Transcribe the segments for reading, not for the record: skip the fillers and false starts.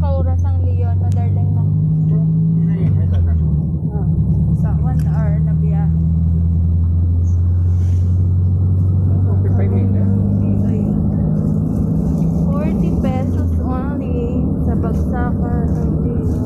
oras ang Leon na darling na. Sa 1 hour na biya. 45 minutes. 40 pesos only sa bagsakan ng Leon.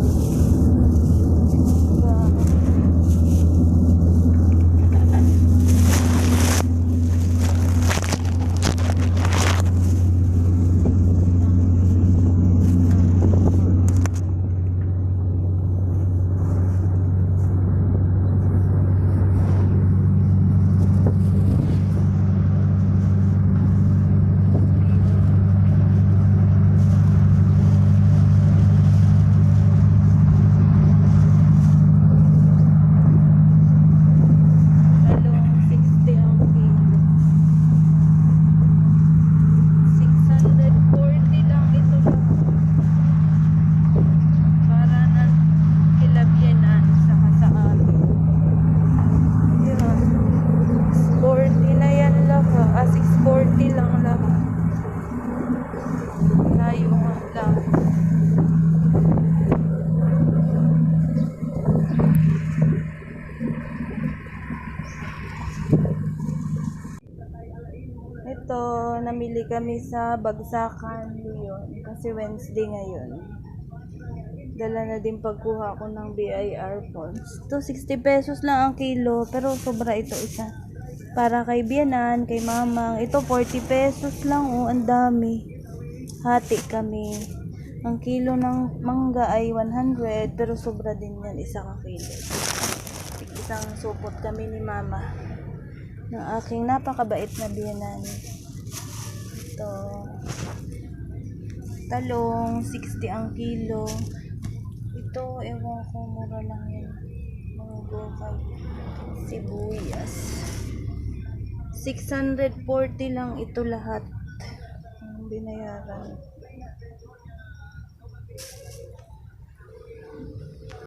Ito, namili kami sa Bagsakan Leon kasi Wednesday ngayon. Dala na din pagkuha ko ng BIR points. Ito, 60 pesos lang ang kilo, pero sobra ito isa. Para kay Bianan, kay Mamang. Ito, 40 pesos lang, oh, ang dami. Hati kami. Ang kilo ng mangga ay 100, pero sobra din yan, isa ka kilo. Isang supot kami ni Mama ng aking napakabait na biyanan. Ito, talong 60 ang kilo. Ito, ewan ko, mura lang yan, mga gokay. Sibuyas 640 lang ito lahat ang binayaran.